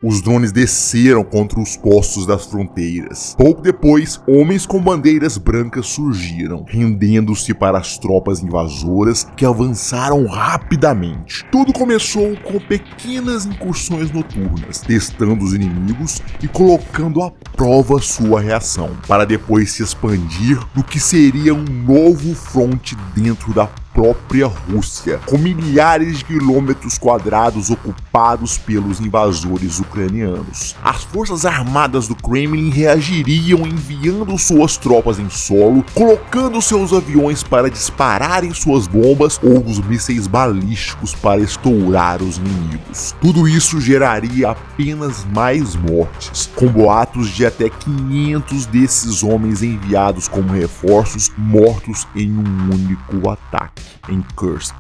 Os drones desceram contra os postos das fronteiras. Pouco depois, homens com bandeiras brancas surgiram, rendendo-se para as tropas invasoras que avançaram rapidamente. Tudo começou com pequenas incursões noturnas, testando os inimigos e colocando à prova sua reação, para depois se expandir no que seria um novo fronte dentro da própria Rússia, com milhares de quilômetros quadrados ocupados pelos invasores ucranianos. As forças armadas do Kremlin reagiriam enviando suas tropas em solo, colocando seus aviões para dispararem suas bombas ou os mísseis balísticos para estourar os inimigos. Tudo isso geraria apenas mais mortes, com boatos de até 500 desses homens enviados como reforços mortos em um único ataque em Kursk.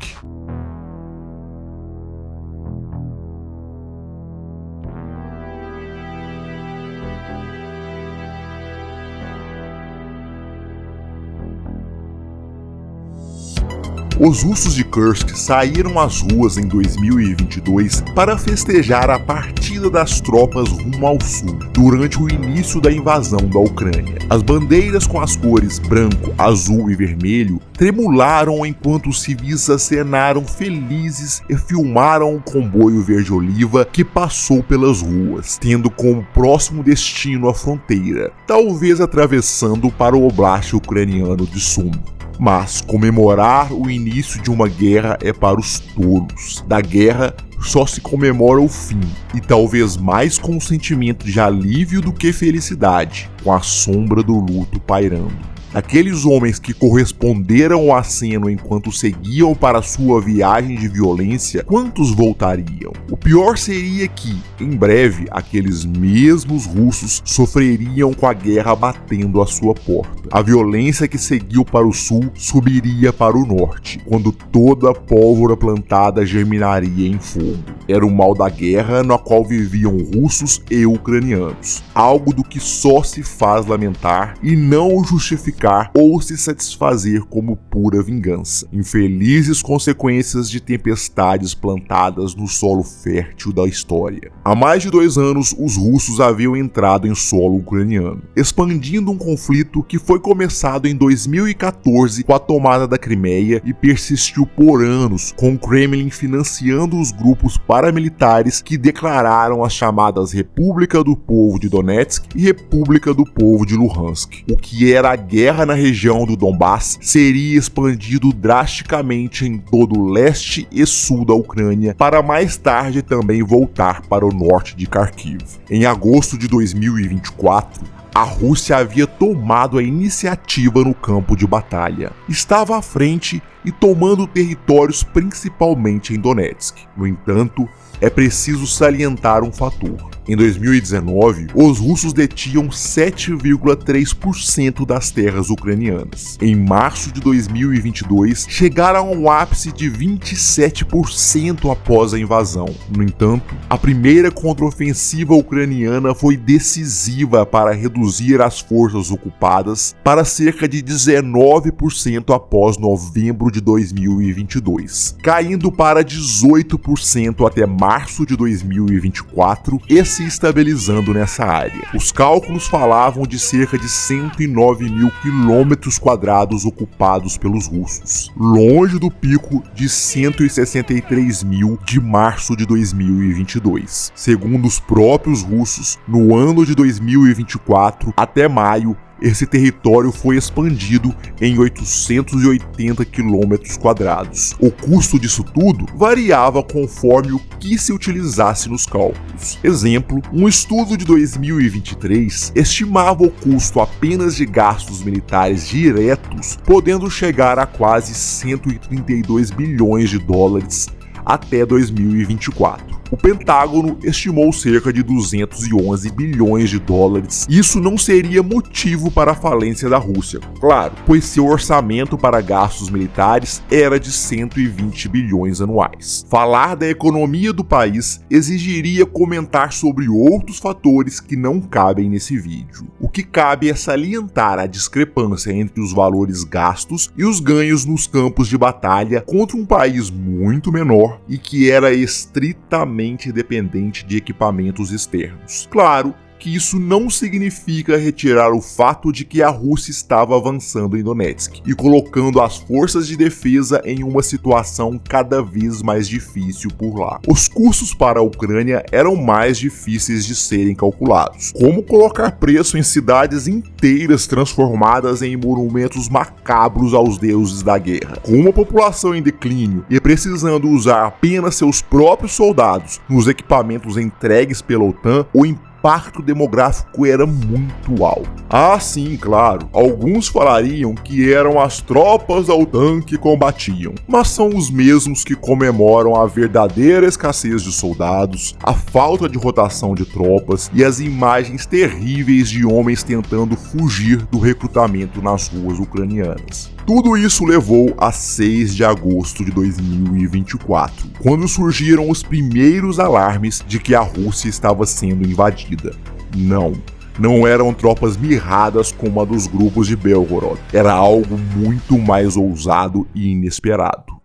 Os russos de Kursk saíram às ruas em 2022 para festejar a partida das tropas rumo ao sul, durante o início da invasão da Ucrânia. As bandeiras com as cores branco, azul e vermelho tremularam enquanto os civis acenaram felizes e filmaram o comboio verde-oliva que passou pelas ruas, tendo como próximo destino a fronteira, talvez atravessando para o oblast ucraniano de Sumi. Mas comemorar o início de uma guerra é para os tolos. Da guerra só se comemora o fim, e talvez mais com um sentimento de alívio do que felicidade, com a sombra do luto pairando. Aqueles homens que corresponderam ao aceno enquanto seguiam para sua viagem de violência, quantos voltariam? O pior seria que, em breve, aqueles mesmos russos sofreriam com a guerra batendo à sua porta. A violência que seguiu para o sul subiria para o norte, quando toda a pólvora plantada germinaria em fogo. Era o mal da guerra na qual viviam russos e ucranianos, algo do que só se faz lamentar e não justificar ou se satisfazer como pura vingança. Infelizes consequências de tempestades plantadas no solo fértil da história. Há mais de 2 anos, os russos haviam entrado em solo ucraniano, expandindo um conflito que foi começado em 2014 com a tomada da Crimeia e persistiu por anos, com o Kremlin financiando os grupos paramilitares que declararam as chamadas República do Povo de Donetsk e República do Povo de Luhansk. O que era a guerra na região do Donbass seria expandido drasticamente em todo o leste e sul da Ucrânia, para mais tarde também voltar para o norte de Kharkiv. Em agosto de 2024, a Rússia havia tomado a iniciativa no campo de batalha. Estava à frente e tomando territórios principalmente em Donetsk. No entanto, é preciso salientar um fator. Em 2019, os russos detinham 7,3% das terras ucranianas. Em março de 2022, chegaram a um ápice de 27% após a invasão. No entanto, a primeira contraofensiva ucraniana foi decisiva para reduzir as forças ocupadas para cerca de 19% após novembro de 2022, caindo para 18% até março de 2024 e se estabilizando nessa área. Os cálculos falavam de cerca de 109 mil quilômetros quadrados ocupados pelos russos, longe do pico de 163 mil de março de 2022. Segundo os próprios russos, no ano de 2024 até maio, esse território foi expandido em 880 quilômetros quadrados. O custo disso tudo variava conforme o que se utilizasse nos cálculos. Exemplo, um estudo de 2023 estimava o custo apenas de gastos militares diretos, podendo chegar a quase 132 bilhões de dólares até 2024. O Pentágono estimou cerca de 211 bilhões de dólares. Isso não seria motivo para a falência da Rússia, claro, pois seu orçamento para gastos militares era de 120 bilhões anuais. Falar da economia do país exigiria comentar sobre outros fatores que não cabem nesse vídeo. O que cabe é salientar a discrepância entre os valores gastos e os ganhos nos campos de batalha contra um país muito menor e que era estritamente completamente dependente de equipamentos externos. Claro que isso não significa retirar o fato de que a Rússia estava avançando em Donetsk e colocando as forças de defesa em uma situação cada vez mais difícil por lá. Os custos para a Ucrânia eram mais difíceis de serem calculados, como colocar preço em cidades inteiras transformadas em monumentos macabros aos deuses da guerra. Com uma população em declínio e precisando usar apenas seus próprios soldados nos equipamentos entregues pela OTAN, o impacto demográfico era muito alto. Ah, sim, claro, alguns falariam que eram as tropas da OTAN que combatiam, mas são os mesmos que comemoram a verdadeira escassez de soldados, a falta de rotação de tropas e as imagens terríveis de homens tentando fugir do recrutamento nas ruas ucranianas. Tudo isso levou a 6 de agosto de 2024, quando surgiram os primeiros alarmes de que a Rússia estava sendo invadida. Não eram tropas mirradas como a dos grupos de Belgorod. Era algo muito mais ousado e inesperado.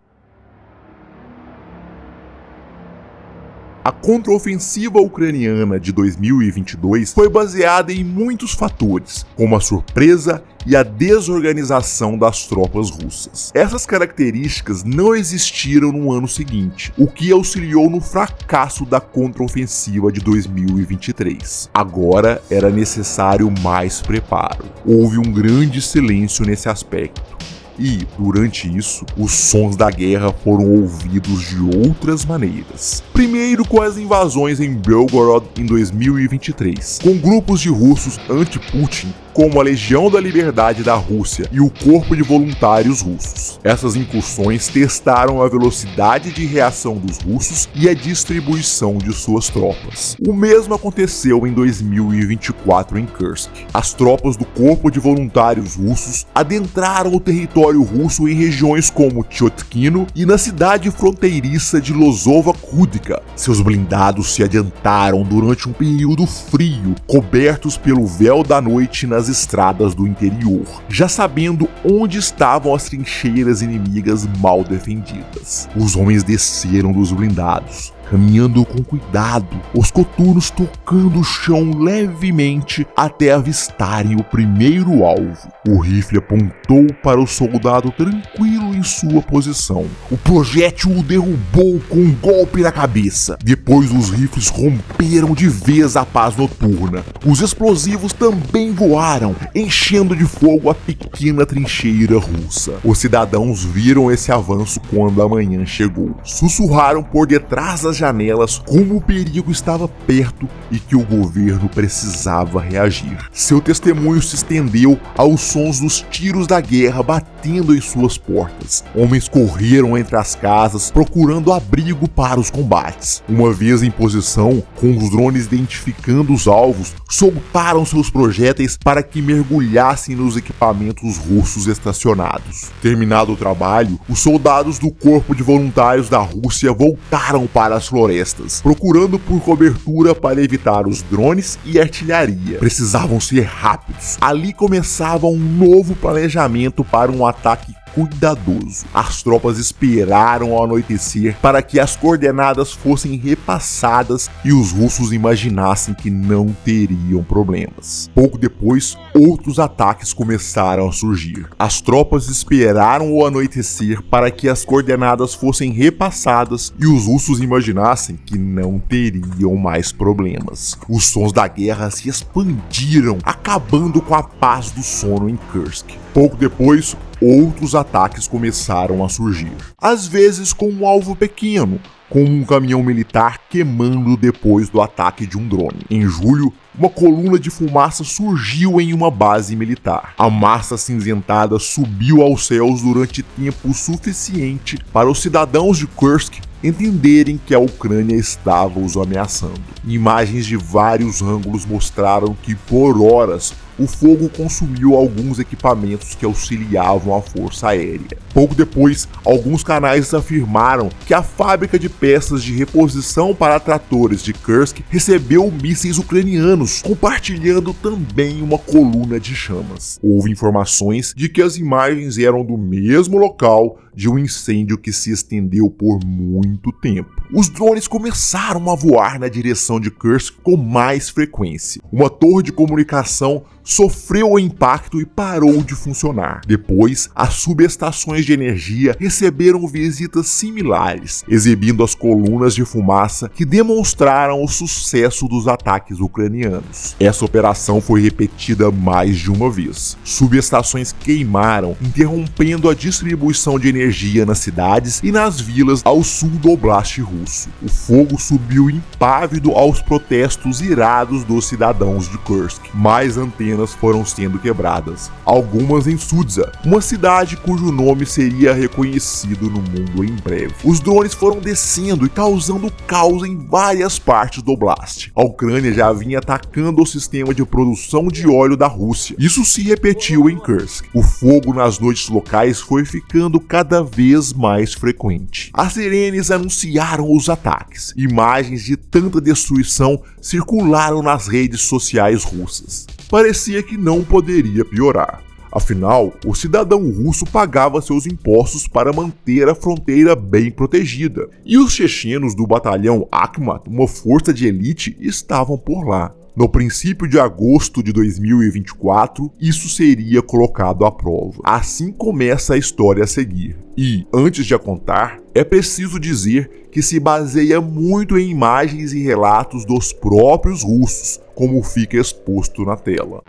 A contraofensiva ucraniana de 2022 foi baseada em muitos fatores, como a surpresa e a desorganização das tropas russas. Essas características não existiram no ano seguinte, o que auxiliou no fracasso da contraofensiva de 2023. Agora era necessário mais preparo. Houve um grande silêncio nesse aspecto. E, durante isso, os sons da guerra foram ouvidos de outras maneiras. Primeiro com as invasões em Belgorod em 2023, com grupos de russos anti-Putin, como a Legião da Liberdade da Rússia e o Corpo de Voluntários Russos. Essas incursões testaram a velocidade de reação dos russos e a distribuição de suas tropas. O mesmo aconteceu em 2024 em Kursk. As tropas do Corpo de Voluntários Russos adentraram o território russo em regiões como Tchotkino e na cidade fronteiriça de Lozova-Kudka. Seus blindados se adiantaram durante um período frio, cobertos pelo véu da noite nas estradas do interior, já sabendo onde estavam as trincheiras inimigas mal defendidas. Os homens desceram dos blindados, caminhando com cuidado, os coturnos tocando o chão levemente até avistarem o primeiro alvo. O rifle apontou para o soldado tranquilo em sua posição. O projétil o derrubou com um golpe na cabeça. Depois os rifles romperam de vez a paz noturna. Os explosivos também voaram, enchendo de fogo a pequena trincheira russa. Os cidadãos viram esse avanço quando a manhã chegou. Sussurraram por detrás das janelas como o perigo estava perto e que o governo precisava reagir. Seu testemunho se estendeu aos sons dos tiros da guerra batendo em suas portas. Homens correram entre as casas procurando abrigo para os combates. Uma vez em posição, com os drones identificando os alvos, soltaram seus projéteis para que mergulhassem nos equipamentos russos estacionados. Terminado o trabalho, os soldados do Corpo de Voluntários da Rússia voltaram para as florestas, procurando por cobertura para evitar os drones e artilharia. Precisavam ser rápidos. Ali começava um novo planejamento para um ataque cuidadoso. As tropas esperaram ao anoitecer para que as coordenadas fossem repassadas e os russos imaginassem que não teriam problemas. Pouco depois, outros ataques começaram a surgir. As tropas esperaram o anoitecer para que as coordenadas fossem repassadas e os russos imaginassem que não teriam mais problemas. Os sons da guerra se expandiram, acabando com a paz do sono em Kursk. Pouco depois, outros ataques começaram a surgir, às vezes com um alvo pequeno, como um caminhão militar queimando depois do ataque de um drone. Em julho, uma coluna de fumaça surgiu em uma base militar. A massa acinzentada subiu aos céus durante tempo suficiente para os cidadãos de Kursk entenderem que a Ucrânia estava os ameaçando. Imagens de vários ângulos mostraram que, por horas, o fogo consumiu alguns equipamentos que auxiliavam a força aérea. Pouco depois, alguns canais afirmaram que a fábrica de peças de reposição para tratores de Kursk recebeu mísseis ucranianos, compartilhando também uma coluna de chamas. Houve informações de que as imagens eram do mesmo local de um incêndio que se estendeu por muito tempo. os drones começaram a voar na direção de Kursk com mais frequência. Uma torre de comunicação sofreu o impacto e parou de funcionar. Depois, as subestações de energia receberam visitas similares, exibindo as colunas de fumaça que demonstraram o sucesso dos ataques ucranianos. Essa operação foi repetida mais de uma vez. Subestações queimaram, interrompendo a distribuição de energia nas cidades e nas vilas ao sul do oblast russo. O fogo subiu impávido aos protestos irados dos cidadãos de Kursk. Mais antenas foram sendo quebradas, algumas em Sudza, uma cidade cujo nome seria reconhecido no mundo em breve. Os drones foram descendo e causando caos em várias partes do oblast. A Ucrânia já vinha atacando o sistema de produção de óleo da Rússia. Isso se repetiu em Kursk. O fogo nas noites locais foi ficando cada vez mais frequente. As sirenes anunciaram os ataques. Imagens de tanta destruição circularam nas redes sociais russas. Parecia que não poderia piorar. Afinal, o cidadão russo pagava seus impostos para manter a fronteira bem protegida. E os chechenos do batalhão Akhmat, uma força de elite, estavam por lá. No princípio de agosto de 2024, isso seria colocado à prova. Assim começa a história a seguir. E, antes de a contar, é preciso dizer que se baseia muito em imagens e relatos dos próprios russos, como fica exposto na tela.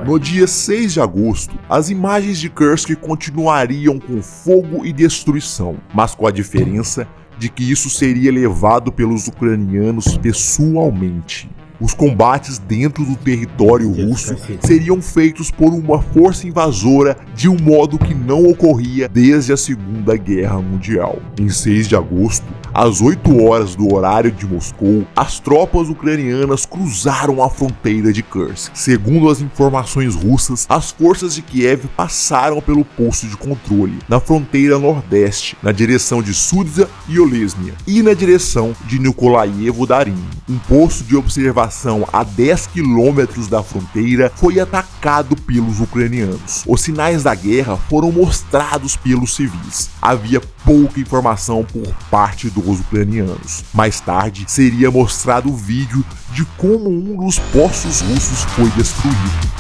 No dia 6 de agosto, as imagens de Kursk continuariam com fogo e destruição, mas com a diferença de que isso seria levado pelos ucranianos pessoalmente. Os combates dentro do território russo seriam feitos por uma força invasora de um modo que não ocorria desde a Segunda Guerra Mundial. Em 6 de agosto, às 8 horas do horário de Moscou, as tropas ucranianas cruzaram a fronteira de Kursk. Segundo as informações russas, as forças de Kiev passaram pelo posto de controle, na fronteira nordeste, na direção de Sudza e Olesnya, e na direção de Nikolaevo-Darim. Um posto de observação a 10 quilômetros da fronteira foi atacado pelos ucranianos. Os sinais da guerra foram mostrados pelos civis. Havia pouca informação por parte dos ucranianos. Mais tarde, seria mostrado o vídeo de como um dos postos russos foi destruído.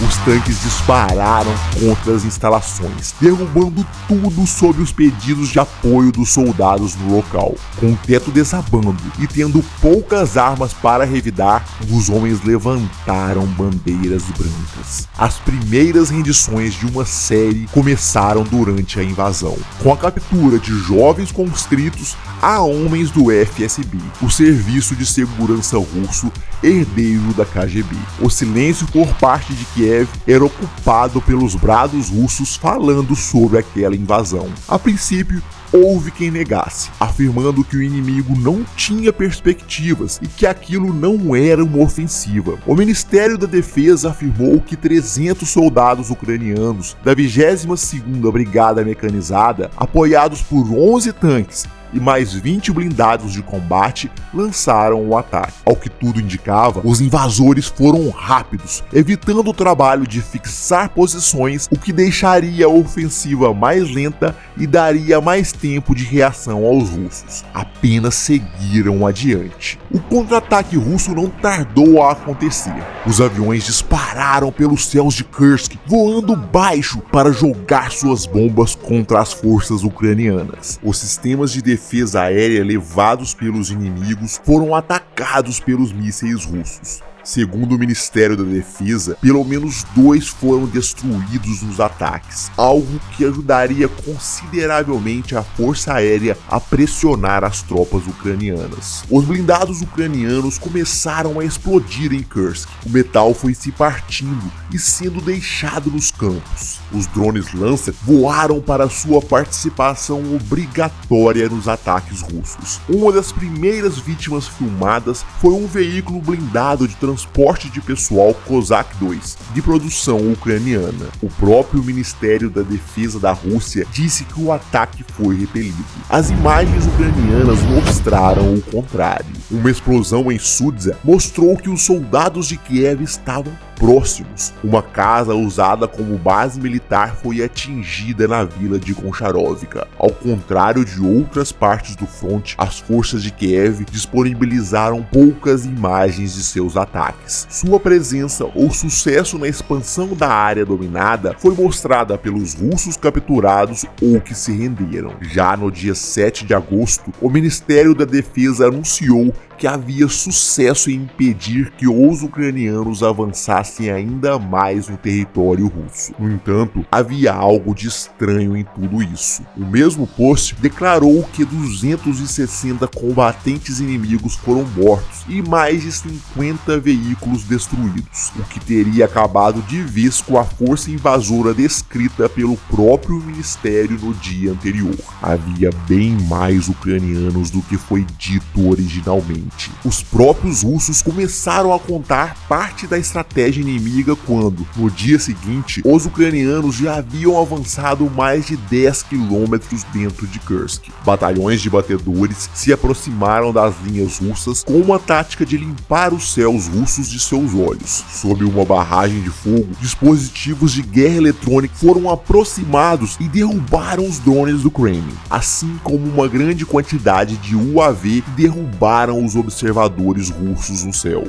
Os tanques dispararam contra as instalações, derrubando tudo sob os pedidos de apoio dos soldados no local. Com o teto desabando e tendo poucas armas para revidar, os homens levantaram bandeiras brancas. As primeiras rendições de uma série começaram durante a invasão, com a captura de jovens conscritos a homens do FSB, o Serviço de Segurança Russo, herdeiro da KGB. O silêncio por parte de Kiev era ocupado pelos brados russos falando sobre aquela invasão. A princípio, houve quem negasse, afirmando que o inimigo não tinha perspectivas e que aquilo não era uma ofensiva. O Ministério da Defesa afirmou que 300 soldados ucranianos da 22ª Brigada Mecanizada, apoiados por 11 tanques e mais 20 blindados de combate, lançaram o ataque. Ao que tudo indicava, os invasores foram rápidos, evitando o trabalho de fixar posições, o que deixaria a ofensiva mais lenta e daria mais tempo de reação aos russos. Apenas seguiram adiante. O contra-ataque russo não tardou a acontecer. Os aviões dispararam pelos céus de Kursk, voando baixo para jogar suas bombas contra as forças ucranianas. Os sistemas de defesa aérea levados pelos inimigos foram atacados pelos mísseis russos. Segundo o Ministério da Defesa, pelo menos 2 foram destruídos nos ataques, algo que ajudaria consideravelmente a força aérea a pressionar as tropas ucranianas. Os blindados ucranianos começaram a explodir em Kursk. O metal foi se partindo e sendo deixado nos campos. Os drones Lancet voaram para sua participação obrigatória nos ataques russos. Uma das primeiras vítimas filmadas foi um veículo blindado de transporte de pessoal Kozak-2, de produção ucraniana. O próprio Ministério da Defesa da Rússia disse que o ataque foi repelido. As imagens ucranianas mostraram o contrário. Uma explosão em Sudza mostrou que os soldados de Kiev estavam próximos, uma casa usada como base militar foi atingida na vila de Koncharovka. Ao contrário de outras partes do fronte, as forças de Kiev disponibilizaram poucas imagens de seus ataques. Sua presença ou sucesso na expansão da área dominada foi mostrada pelos russos capturados ou que se renderam. Já no dia 7 de agosto, o Ministério da Defesa anunciou que havia sucesso em impedir que os ucranianos avançassem ainda mais no território russo. No entanto, havia algo de estranho em tudo isso. O mesmo post declarou que 260 combatentes inimigos foram mortos e mais de 50 veículos destruídos, o que teria acabado de vez com a força invasora descrita pelo próprio ministério no dia anterior. Havia bem mais ucranianos do que foi dito originalmente. Os próprios russos começaram a contar parte da estratégia inimiga quando, no dia seguinte, os ucranianos já haviam avançado mais de 10 quilômetros dentro de Kursk. Batalhões de batedores se aproximaram das linhas russas com uma tática de limpar os céus russos de seus olhos. Sob uma barragem de fogo, dispositivos de guerra eletrônica foram aproximados e derrubaram os drones do Kremlin, assim como uma grande quantidade de UAV que derrubaram os observadores russos no céu.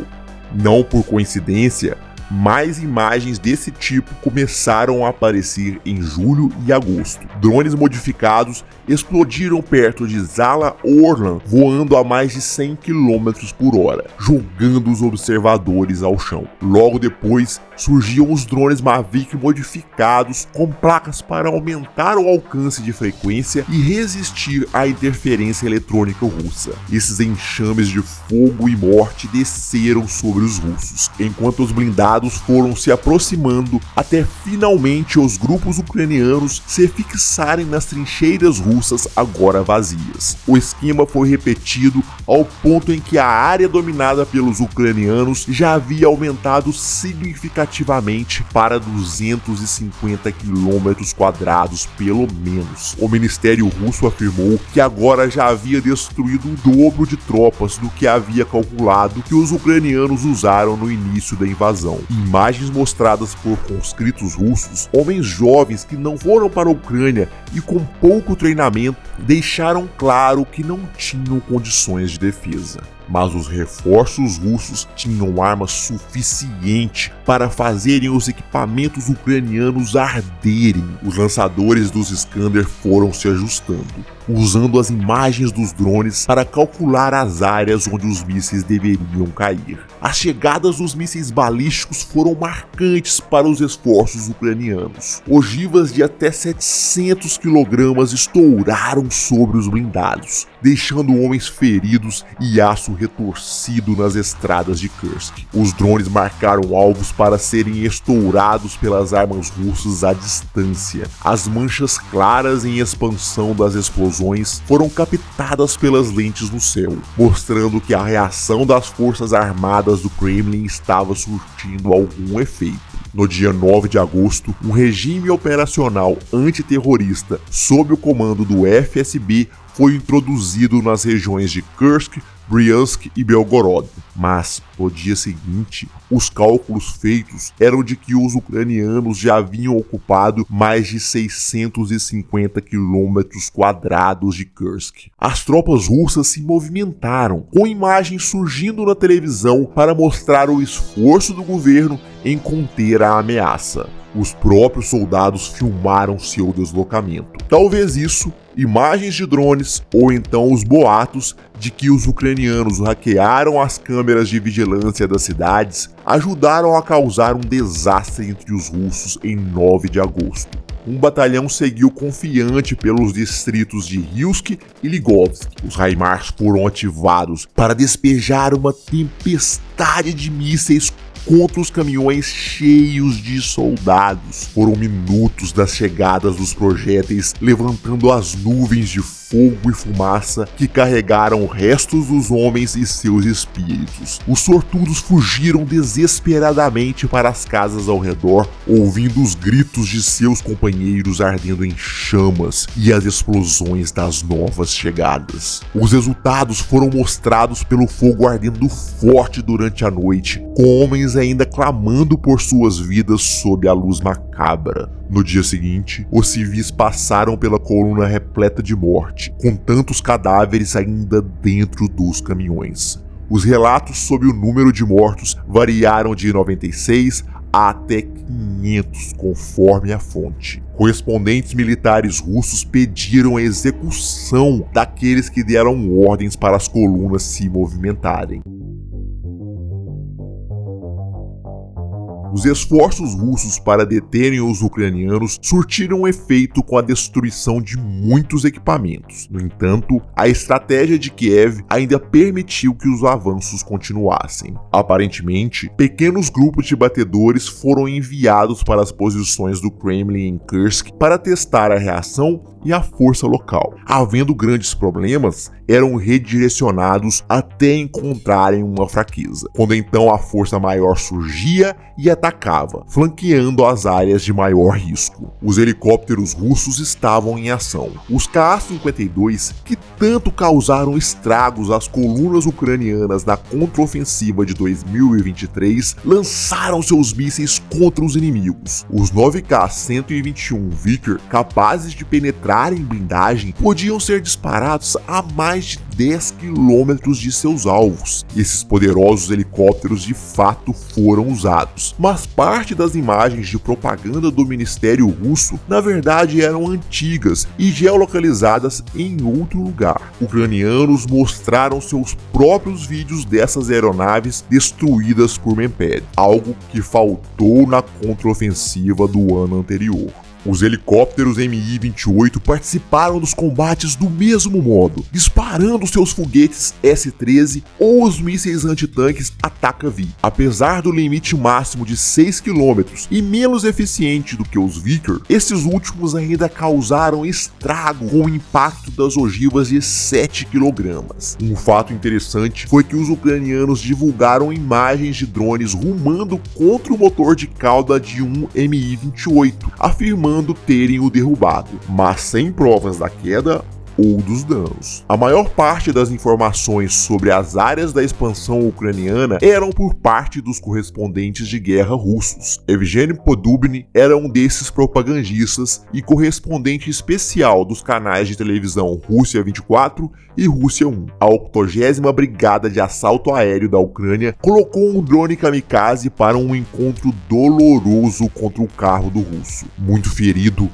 Não por coincidência, mais imagens desse tipo começaram a aparecer em julho e agosto. Drones modificados explodiram perto de Zala Orlan, voando a mais de 100 km por hora, jogando os observadores ao chão. Logo depois, surgiam os drones Mavic modificados com placas para aumentar o alcance de frequência e resistir à interferência eletrônica russa. Esses enxames de fogo e morte desceram sobre os russos, enquanto os blindados foram se aproximando até finalmente os grupos ucranianos se fixarem nas trincheiras russas agora vazias. O esquema foi repetido ao ponto em que a área dominada pelos ucranianos já havia aumentado significativamente para 250 quilômetros quadrados pelo menos. O Ministério Russo afirmou que agora já havia destruído o dobro de tropas do que havia calculado que os ucranianos usaram no início da invasão. Imagens mostradas por conscritos russos, homens jovens que não foram para a Ucrânia e com pouco treinamento, deixaram claro que não tinham condições de defesa. Mas os reforços russos tinham arma suficiente para fazerem os equipamentos ucranianos arderem. Os lançadores dos Iskander foram se ajustando, usando as imagens dos drones para calcular as áreas onde os mísseis deveriam cair. As chegadas dos mísseis balísticos foram marcantes para os esforços ucranianos. Ogivas de até 700 kg estouraram sobre os blindados, deixando homens feridos e aço retorcido nas estradas de Kursk. Os drones marcaram alvos para serem estourados pelas armas russas à distância. As manchas claras em expansão das explosões foram captadas pelas lentes no céu, mostrando que a reação das forças armadas do Kremlin estava surtindo algum efeito. No dia 9 de agosto, um regime operacional antiterrorista sob o comando do FSB foi introduzido nas regiões de Kursk, Bryansk e Belgorod. Mas, no dia seguinte, os cálculos feitos eram de que os ucranianos já haviam ocupado mais de 650 quilômetros quadrados de Kursk. As tropas russas se movimentaram, com imagens surgindo na televisão para mostrar o esforço do governo em conter a ameaça. Os próprios soldados filmaram seu deslocamento. Talvez isso, imagens de drones ou então os boatos de que os ucranianos hackearam as câmeras de vigilância das cidades ajudaram a causar um desastre entre os russos em 9 de agosto. Um batalhão seguiu confiante pelos distritos de Hilsk e Ligovsk. Os HIMARS foram ativados para despejar uma tempestade de mísseis contra os caminhões cheios de soldados. Foram minutos das chegadas dos projéteis levantando as nuvens de fogo e fumaça que carregaram restos dos homens e seus espíritos. Os sortudos fugiram desesperadamente para as casas ao redor, ouvindo os gritos de seus companheiros ardendo em chamas e as explosões das novas chegadas. Os resultados foram mostrados pelo fogo ardendo forte durante a noite, com homens ainda clamando por suas vidas sob a luz macabra. No dia seguinte, os civis passaram pela coluna repleta de morte, com tantos cadáveres ainda dentro dos caminhões. Os relatos sobre o número de mortos variaram de 96 até 500, conforme a fonte. Correspondentes militares russos pediram a execução daqueles que deram ordens para as colunas se movimentarem. Os esforços russos para deterem os ucranianos surtiram efeito com a destruição de muitos equipamentos. No entanto, a estratégia de Kiev ainda permitiu que os avanços continuassem. Aparentemente, pequenos grupos de batedores foram enviados para as posições do Kremlin em Kursk para testar a reação e a força local. Havendo grandes problemas, eram redirecionados até encontrarem uma fraqueza, quando então a força maior surgia e atacava, flanqueando as áreas de maior risco. Os helicópteros russos estavam em ação. Os Ka-52, que tanto causaram estragos às colunas ucranianas na contraofensiva de 2023, lançaram seus mísseis contra os inimigos. Os 9K-121 Vickers, capazes de penetrar em blindagem, podiam ser disparados a mais de 10 quilômetros de seus alvos. Esses poderosos helicópteros de fato foram usados, mas parte das imagens de propaganda do Ministério Russo na verdade eram antigas e geolocalizadas em outro lugar. Ucranianos mostraram seus próprios vídeos dessas aeronaves destruídas por Memped, algo que faltou na contraofensiva do ano anterior. Os helicópteros Mi-28 participaram dos combates do mesmo modo, disparando seus foguetes S-13 ou os mísseis antitanques Ataka-V. Apesar do limite máximo de 6 km e menos eficiente do que os Vickers, esses últimos ainda causaram estrago com o impacto das ogivas de 7 kg. Um fato interessante foi que os ucranianos divulgaram imagens de drones rumando contra o motor de cauda de um Mi-28, afirmando terem o derrubado, mas sem provas da queda ou dos danos. A maior parte das informações sobre as áreas da expansão ucraniana eram por parte dos correspondentes de guerra russos. Evgeny Podubny era um desses propagandistas e correspondente especial dos canais de televisão Rússia 24 e Rússia 1. A 80ª Brigada de Assalto Aéreo da Ucrânia colocou um drone kamikaze para um encontro doloroso contra o carro do russo. Muito ferido,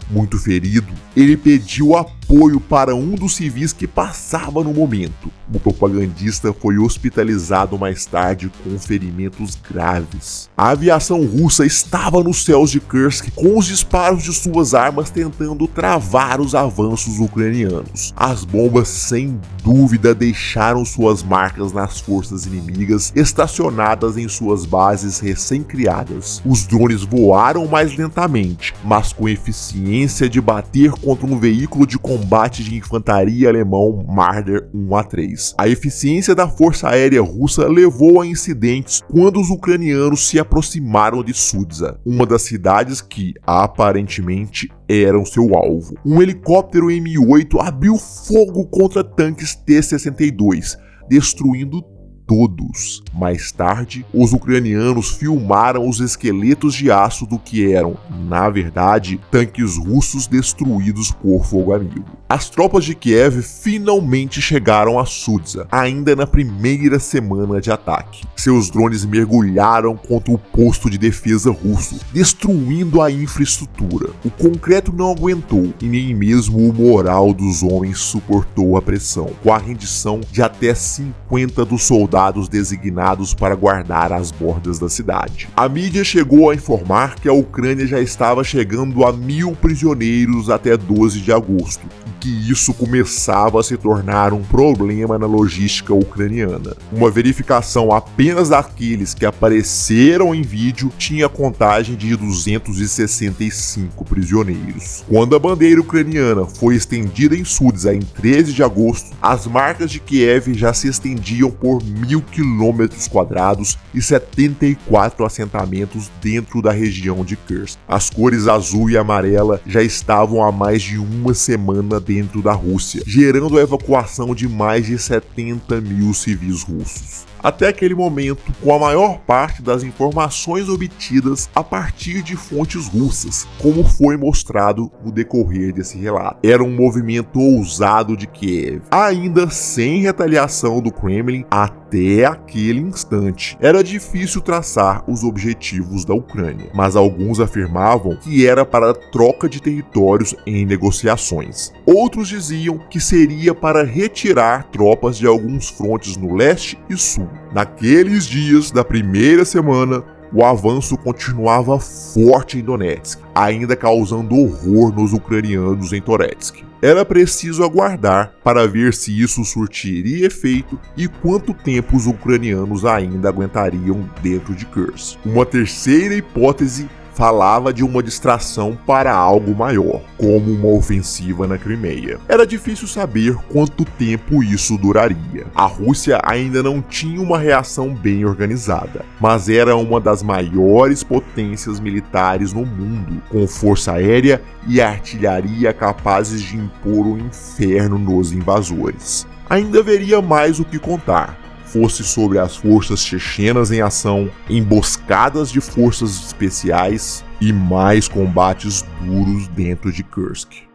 ele pediu apoio para um dos civis que passava no momento. O propagandista foi hospitalizado mais tarde com ferimentos graves. A aviação russa estava nos céus de Kursk com os disparos de suas armas tentando travar os avanços ucranianos. As bombas, sem dúvida, deixaram suas marcas nas forças inimigas estacionadas em suas bases recém-criadas. Os drones voaram mais lentamente, mas com eficiência de bater contra um veículo de combate de infantaria alemão Marder 1A3. A eficiência da força aérea russa levou a incidentes quando os ucranianos se aproximaram de Sudza, uma das cidades que, aparentemente, eram seu alvo. Um helicóptero Mi-8 abriu fogo contra tanques T-62, destruindo todos. Mais tarde, os ucranianos filmaram os esqueletos de aço do que eram, na verdade, tanques russos destruídos por fogo amigo. As tropas de Kiev finalmente chegaram a Sudza, ainda na primeira semana de ataque. Seus drones mergulharam contra o posto de defesa russo, destruindo a infraestrutura. O concreto não aguentou e nem mesmo o moral dos homens suportou a pressão, com a rendição de até 50 dos soldados designados para guardar as bordas da cidade. A mídia chegou a informar que a Ucrânia já estava chegando a 1000 prisioneiros até 12 de agosto, que isso começava a se tornar um problema na logística ucraniana. Uma verificação apenas daqueles que apareceram em vídeo tinha contagem de 265 prisioneiros. Quando a bandeira ucraniana foi estendida em Sudza em 13 de agosto, as marcas de Kiev já se estendiam por 1.000 km² e 74 assentamentos dentro da região de Kursk. As cores azul e amarela já estavam há mais de uma semana dentro da Rússia, gerando a evacuação de mais de 70 mil civis russos. Até aquele momento, com a maior parte das informações obtidas a partir de fontes russas, como foi mostrado no decorrer desse relato. Era um movimento ousado de Kiev, ainda sem retaliação do Kremlin até aquele instante. Era difícil traçar os objetivos da Ucrânia, mas alguns afirmavam que era para a troca de territórios em negociações. Outros diziam que seria para retirar tropas de alguns frontes no leste e sul. Naqueles dias da primeira semana, o avanço continuava forte em Donetsk, ainda causando horror nos ucranianos em Toretsk. Era preciso aguardar para ver se isso surtiria efeito e quanto tempo os ucranianos ainda aguentariam dentro de Kursk. Uma terceira hipótese falava de uma distração para algo maior, como uma ofensiva na Crimeia. Era difícil saber quanto tempo isso duraria. A Rússia ainda não tinha uma reação bem organizada, mas era uma das maiores potências militares no mundo, com força aérea e artilharia capazes de impor o inferno nos invasores. Ainda haveria mais o que contar. Fosse sobre as forças chechenas em ação, emboscadas de forças especiais e mais combates duros dentro de Kursk.